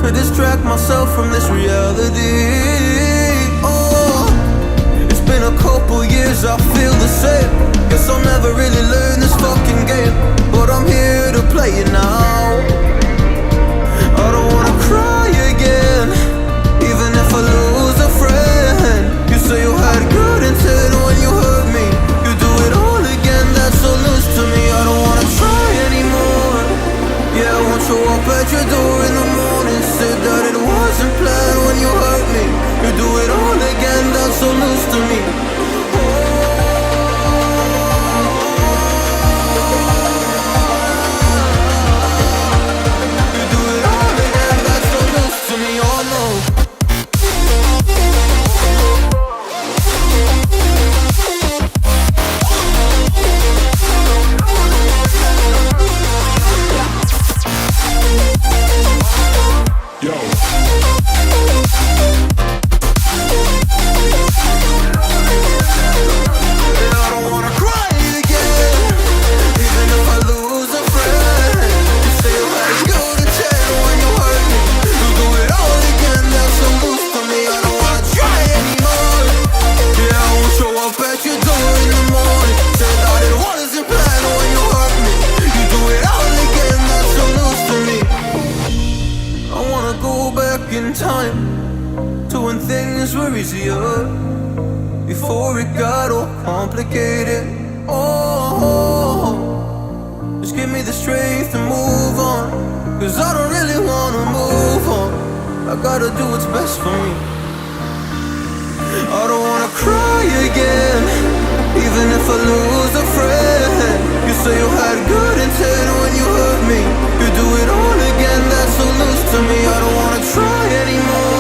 to distract myself from this reality. Oh, it's been a couple years, I feel the same. Guess I'll never really learn this fucking game, but I'm here to play it now. I don't wanna cry again, even if I lose a friend. You say you had good intent when you hurt me. You do it all again, that's so loose to me. I don't wanna try anymore. Yeah, I won't show up at your door in the morning. Said that it wasn't planned when you hurt me. You do it all again, that's so loose to me. You do it all again, that's so loose to me. Oh no. Time to when things were easier, before it got all complicated. Oh, just give me the strength to move on, cause I don't really wanna move on. I gotta do what's best for me. I don't wanna cry again, even if I lose a friend. You say you had good intent when you hurt me. You do it all again, that's so loose to me. I don't wanna try anymore.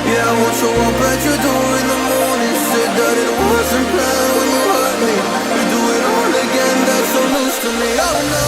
Yeah, I won't show up at your door in the morning. Said that it wasn't planned when you hurt me. You do it all again, that's so loose to me. Oh no.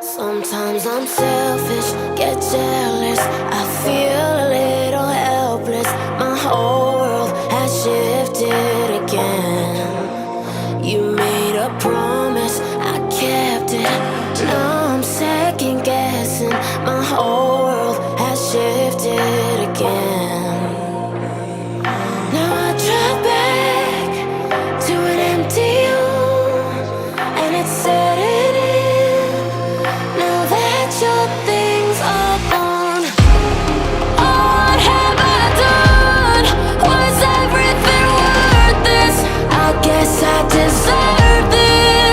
Sometimes I'm selfish, get jealous. I feel a little helpless. My whole world has shifted again. You made a promise, I kept it. Now I'm second guessing. My whole world has shifted again. Now I drive back to an empty room, and it's setting in. Now that your things are gone, what have I done? Was everything worth this? I guess I deserve this.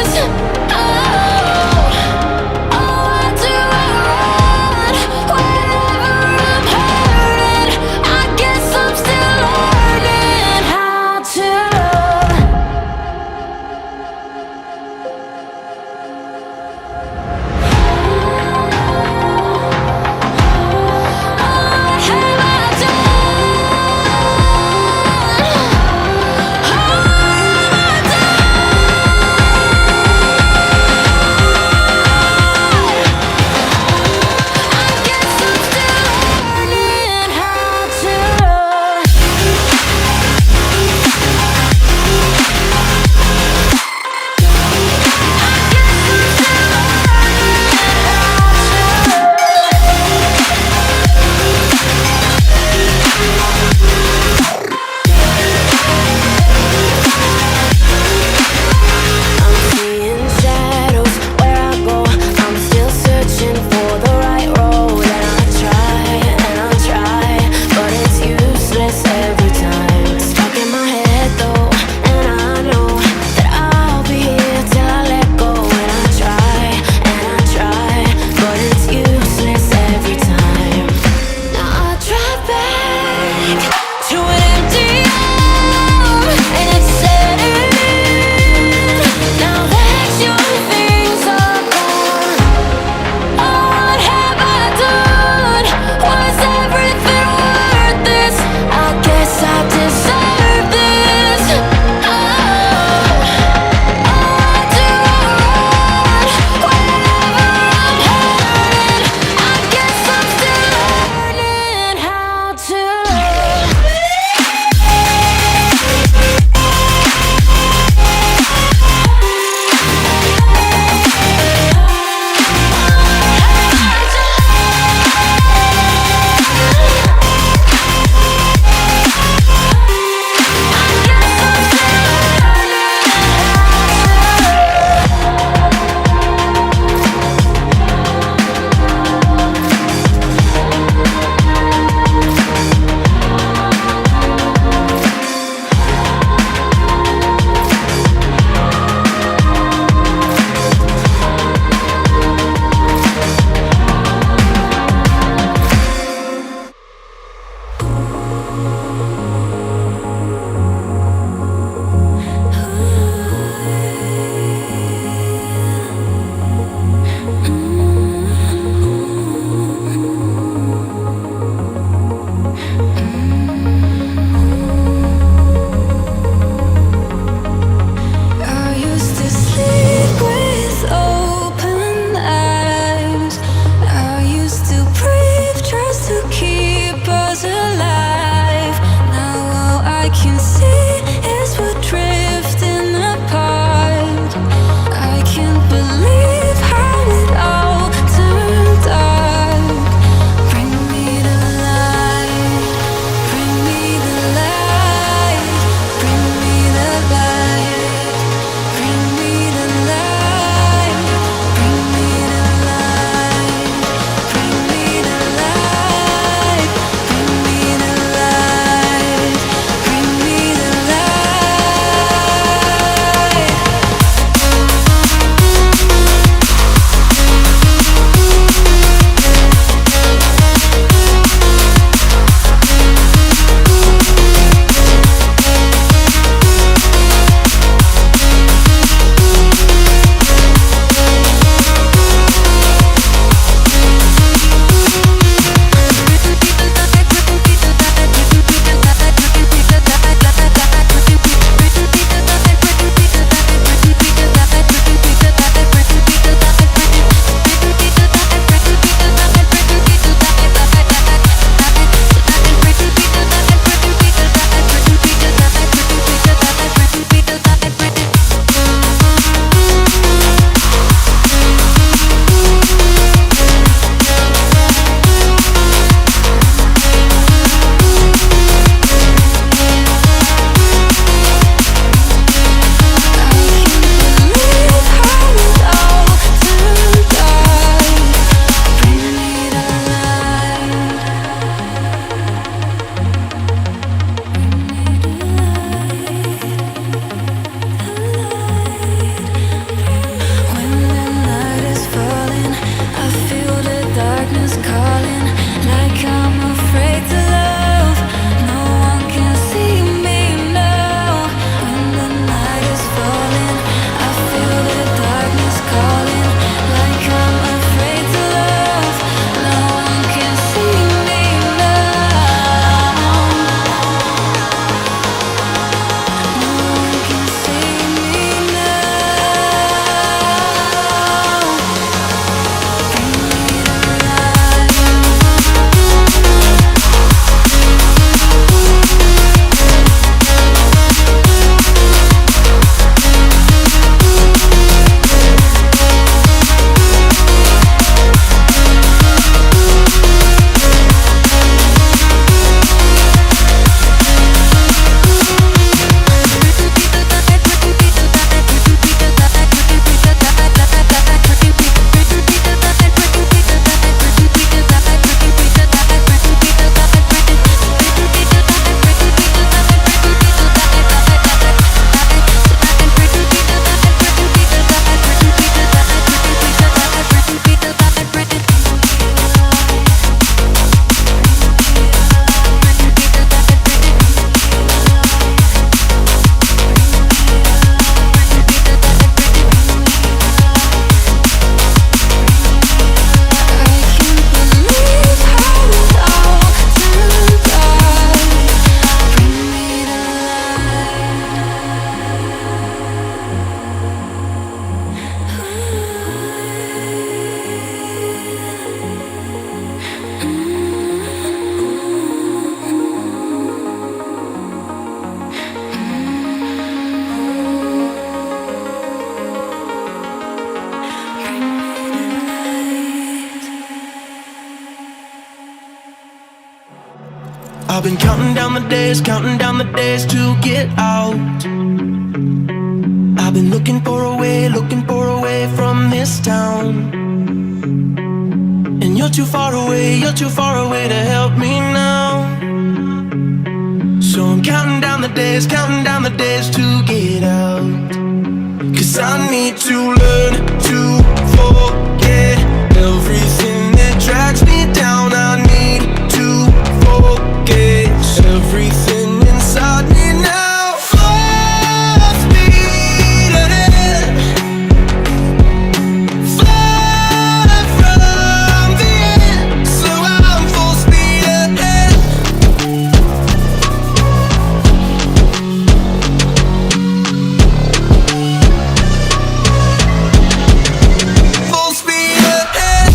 can see is we're drifting apart. I can't believe how it all turned dark. Bring me the light, bring me the light, bring me the light, bring me the light, bring me the light, bring me the light, bring me the light, bring me the light. I've been counting down the days to get out. I've been looking for a way from this town. And you're too far away to help me now. So I'm counting down the days to get out. 'Cause I need to learn to forget everything that drags me down. I need to focus everything inside me now. Full speed ahead, fly from the end. So I'm full speed ahead. Full speed ahead.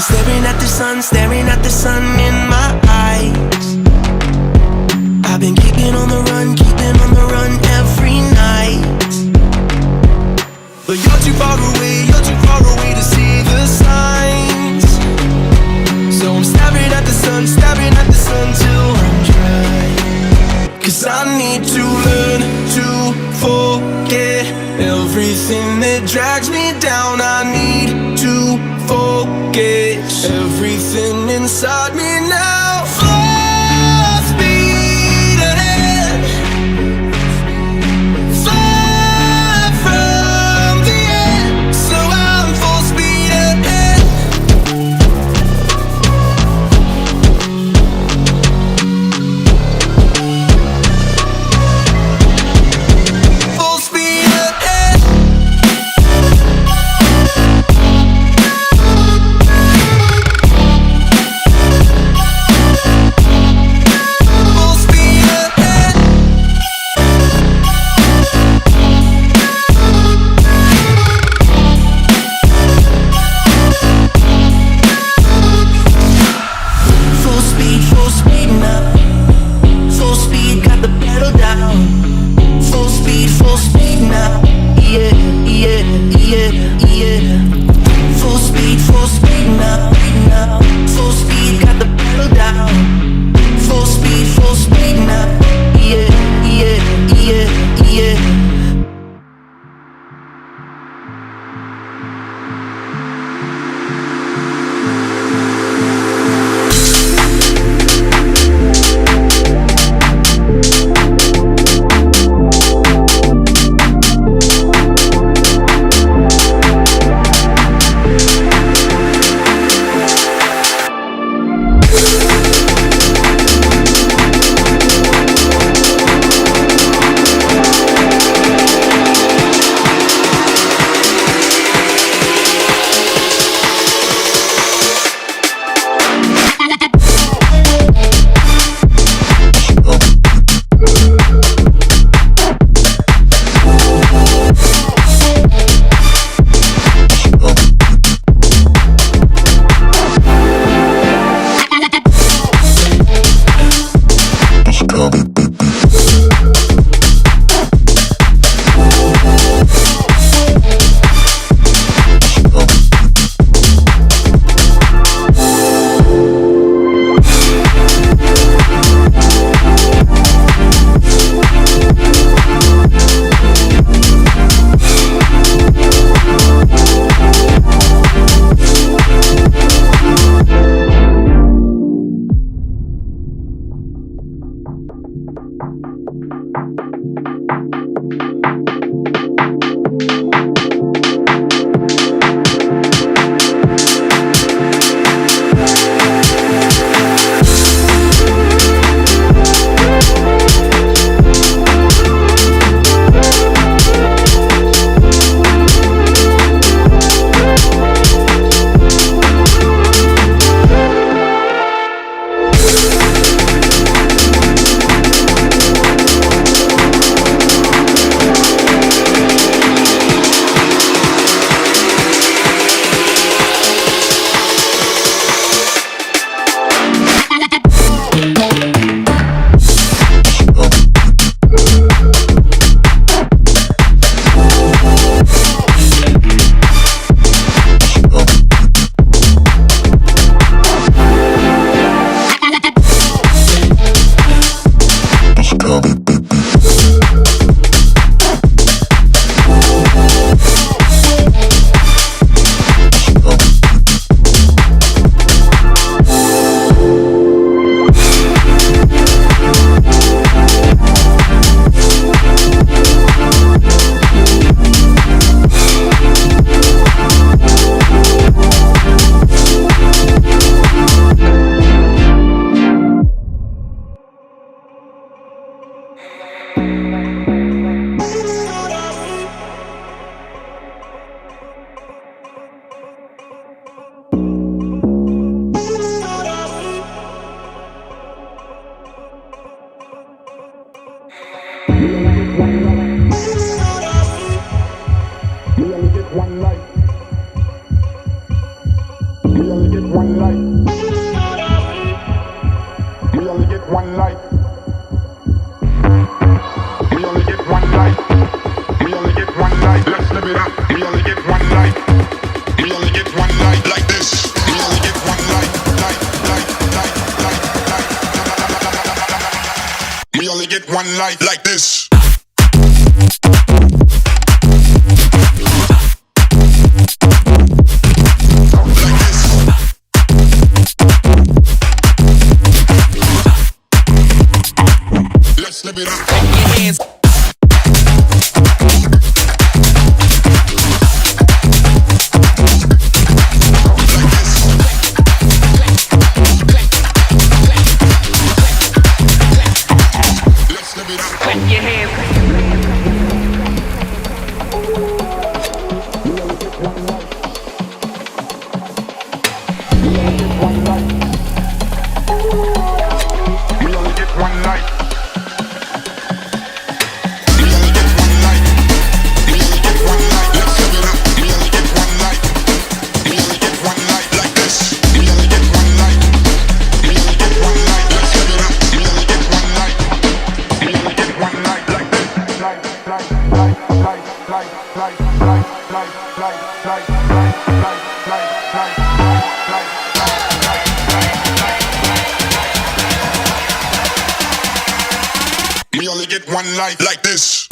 staring at the sun, staring at the sun in my eyes. I've been keeping on the run every night. But you're too far away to see the signs. So I'm staring at the sun till I'm dry. 'Cause I need to learn to forget everything that drags me down. I need to forget everything inside me now. Full speed ahead, far from the end. So I'm full speed ahead. Full speed ahead. one life. We only get one life. We only get one life. We only get one life. Let's live it up. We only get one life. We only get one life like this. We only get one life. We only get one life like this. Let's live it up. Clap your hands. Clap your hands. We only get one life. We only get one life. We only get one life. Let's live it up. We only get one life. We only get one life like this. We only get one life. We only get one life. Let's live it up. We only get one life. We only get one life like this. We only get one life like this.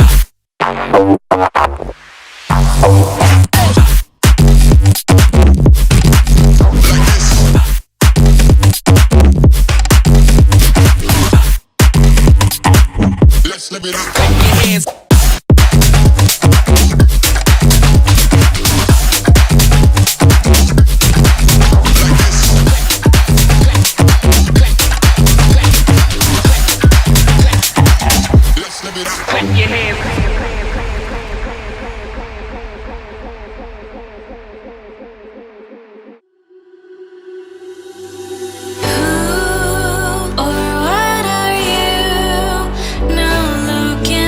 Let's live it up. Clap your hands. Let's live it up. Clap your hands. Who or what are you now looking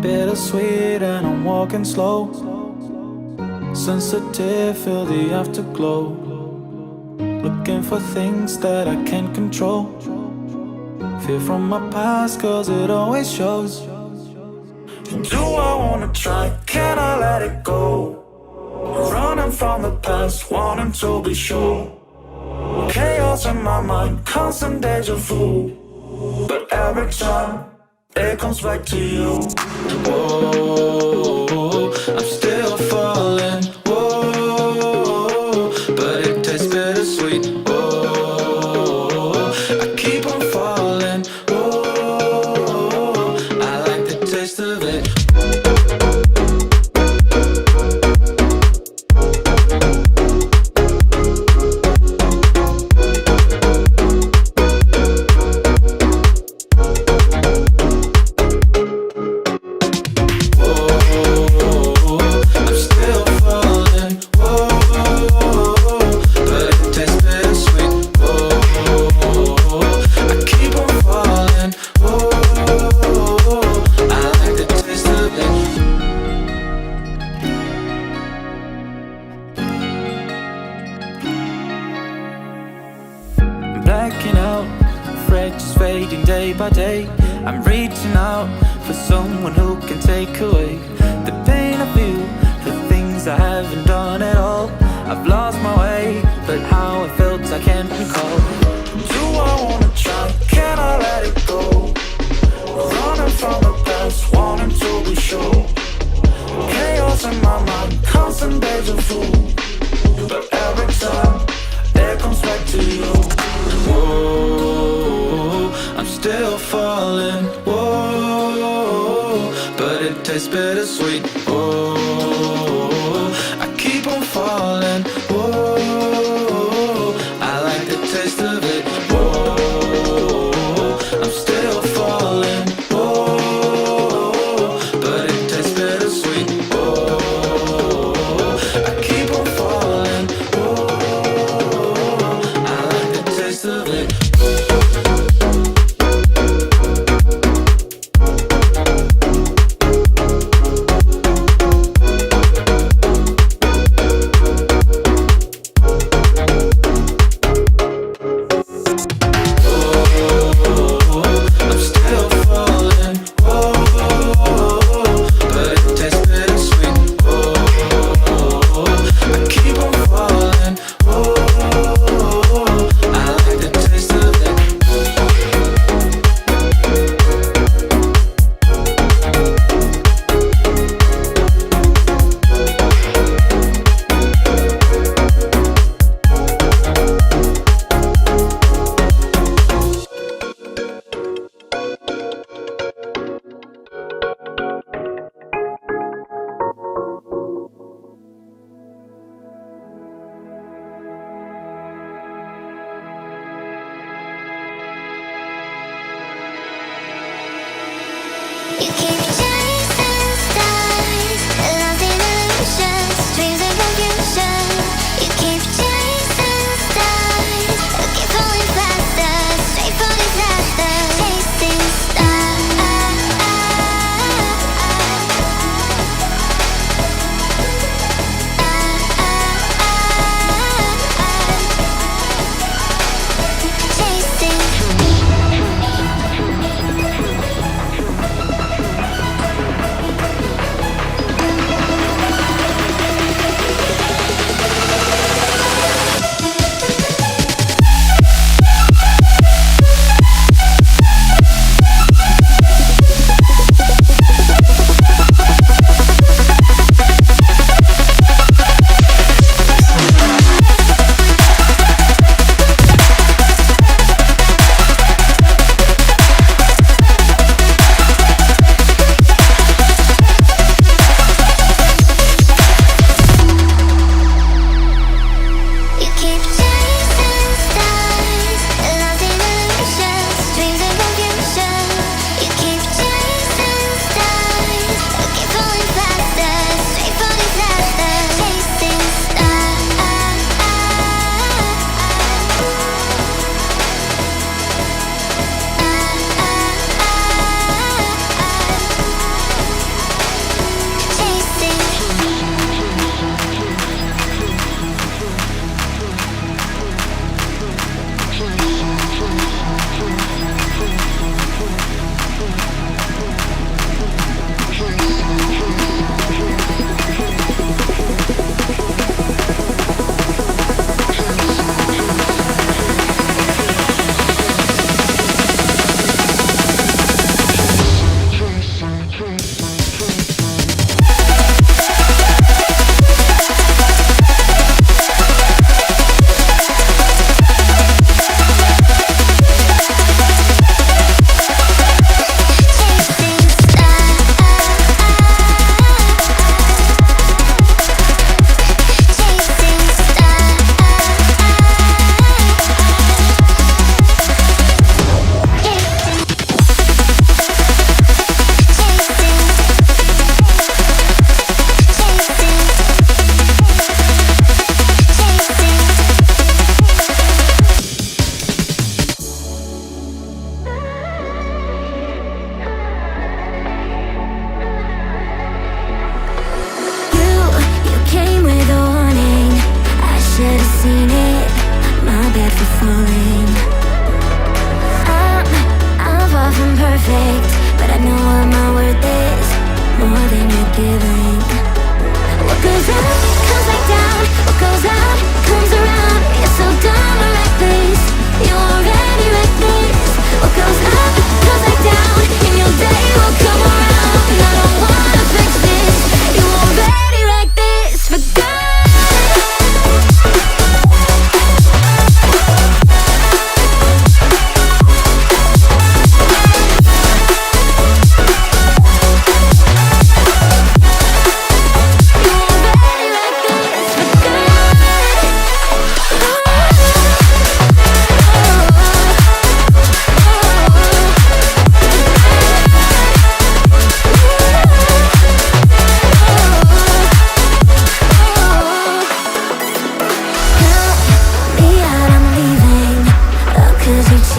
Bittersweet and I'm walking slow. Sensitive, feel the afterglow. Looking for things that I can't control. Fear from my past cause it always shows. Do I wanna try? Can I let it go? Running from the past, wanting to be sure. Chaos in my mind, constant deja vu. But every time, it comes back to you. Whoa, I'm still falling. Whoa, but it tastes bittersweet. Whoa, I keep on falling. Whoa, I like the taste of it. Blacking out, afraid just fading day by day. I'm reaching out for someone who can take away the pain I feel, the things I haven't done at all. I've lost my way, but how it felt I can't recall. Do I wanna try? Can I let it go? Running from the past, wanting to be sure. Chaos in my mind, constant deja vu. But every time, it comes back to you. Whoa, I'm still falling. Whoa, but it tastes bittersweet. Whoa, I keep on falling. Whoa, I like the taste of it. Whoa, I'm still falling. Whoa, but it tastes bittersweet. Whoa, I keep on falling. Whoa, I like the taste of it. You keep chasing stars, lost in illusions, dreams and confusion. You keep chasing stars, keep falling faster, straight for disaster. Chasing stars, chasing.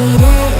suffocating.